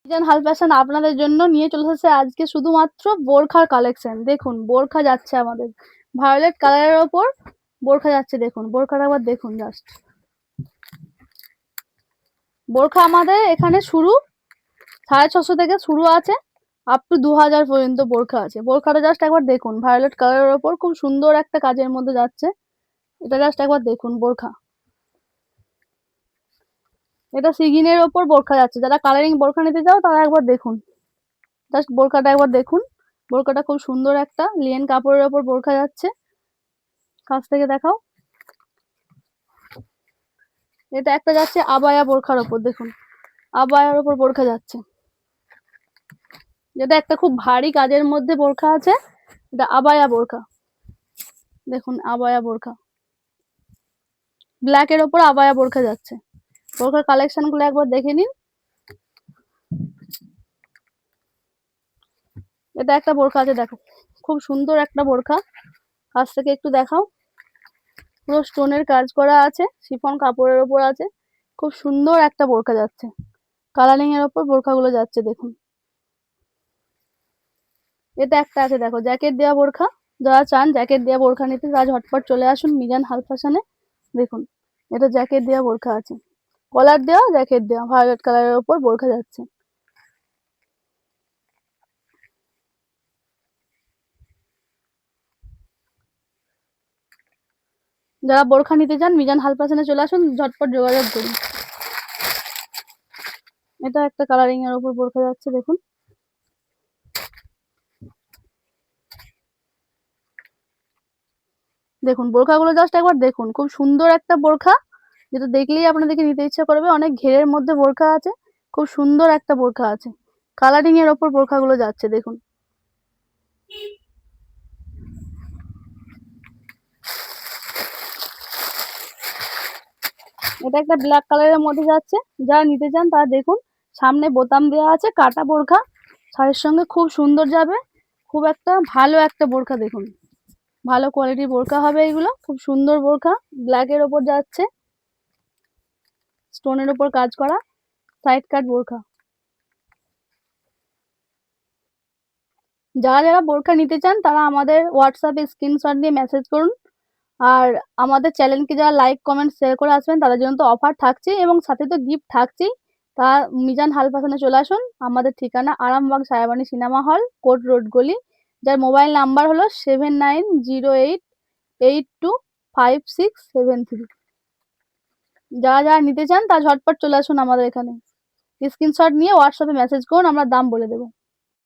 মিজান হাল ফ্যাশন আপনাদের জন্য নিয়ে চলে এসেছে আজকে শুধুমাত্র বোরখার কালেকশন। দেখুন বোরখা যাচ্ছে আমাদের ভায়োলেট কালারের ওপর বোরখা যাচ্ছে। দেখুন বোরখাটা একবার দেখুন জাস্ট। বোরখা আমাদের এখানে শুরু 650 থেকে শুরু আছে, আপ টু 2000 পর্যন্ত বোরখা আছে। বোরখাটা জাস্ট একবার দেখুন, ভায়োলেট কালারের ওপর খুব সুন্দর একটা কাজের মধ্যে যাচ্ছে। এটা জাস্ট একবার দেখুন বোরখা। এটা সিগিনের ওপর বোরখা যাচ্ছে। যারা কালারিং বোরখা নিতে চাও তারা একবার দেখুন, জাস্ট বোরখাটা একবার দেখুন। বোরখাটা খুব সুন্দর একটা লিনেন কাপড়ের ওপর বোরখা যাচ্ছে। কাছ থেকে দেখাও। এটা একটা যাচ্ছে আবায়া বোরখার ওপর, দেখুন আবায়ার ওপর বোরখা যাচ্ছে। যেটা একটা খুব ভারী কাজের মধ্যে বোরখা আছে, এটা আবায়া বোরখা। দেখুন আবায়া বোরখা, ব্ল্যাক এর ওপর আবায়া বোরখা যাচ্ছে। বোরখার কালেকশন গুলো একবার দেখে নিন। এটা একটা বোরখা আছে, দেখো খুব সুন্দর একটা বোরখা। কাছ থেকে একটু দেখাও। পুরো স্টোনের কাজ করা আছে, শিফন কাপড়ের ওপর আছে। খুব সুন্দর একটা বোরখা যাচ্ছে, কালারিং এর ওপর বোরখাগুলো যাচ্ছে। দেখুন এটা একটা আছে, দেখো জ্যাকেট দেওয়া বোরখা। যারা চান জ্যাকেট দেওয়া বোরখা নিতে তারা ঝটপট চলে আসুন মিজান হাল ফ্যাশনে। দেখুন এটা জ্যাকেট দেওয়া বোরখা আছে, কলার দেওয়া জ্যাকেট দেওয়া, ভায়োলেট কালারের ওপর বোরখা যাচ্ছে। যারা বোরখা নিতে চান মিজান হাল ফ্যাশনে চলে আসুন, ঝটপট যোগাযোগ করুন। এটা একটা কালারিং এর ওপর বোরখা যাচ্ছে। দেখুন দেখুন বোরখাগুলো জাস্ট একবার দেখুন, খুব সুন্দর একটা বোরখা, যেটা দেখলেই আপনাদেরকে নিতে ইচ্ছা করবে। অনেক ঘেরের মধ্যে বোরখা আছে, খুব সুন্দর একটা বোরখা আছে, কালারিং এর ওপর বোরখাগুলো যাচ্ছে। দেখুন এটা একটা ব্ল্যাক কালারের মধ্যে যাচ্ছে। যারা নিতে চান তারা দেখুন, সামনে বোতাম দেওয়া আছে, কাটা বোরখা, শাড়ির সঙ্গে খুব সুন্দর যাবে। খুব একটা ভালো একটা বোরখা, দেখুন ভালো কোয়ালিটির বোরখা হবে এগুলো। খুব সুন্দর বোরখা, ব্ল্যাক এর ওপর যাচ্ছে, স্টোনের ওপর কাজ করা, সাইড কাট বোরখা। যারা যারা বোরখা নিতে চান তারা আমাদের হোয়াটসঅ্যাপে স্ক্রিনশট দিয়ে মেসেজ করুন। আর আমাদের চ্যানেলকে যারা লাইক কমেন্ট শেয়ার করে আসবেন তাদের জন্য তো অফার থাকছেই, এবং সাথে তো গিফট থাকছেই। তা মিজান হাল ফ্যাশনে চলে আসুন। আমাদের ঠিকানা Arambagh Sayabani cinema hall, court road গলি। যার মোবাইল নাম্বার হলো 7908825673। যারা যারা নিতে চান তারা ঝটপট চলে আসুন আমাদের এখানে। স্ক্রিনশট নিয়ে হোয়াটসঅ্যাপে মেসেজ করুন, আমরা দাম বলে দেবো।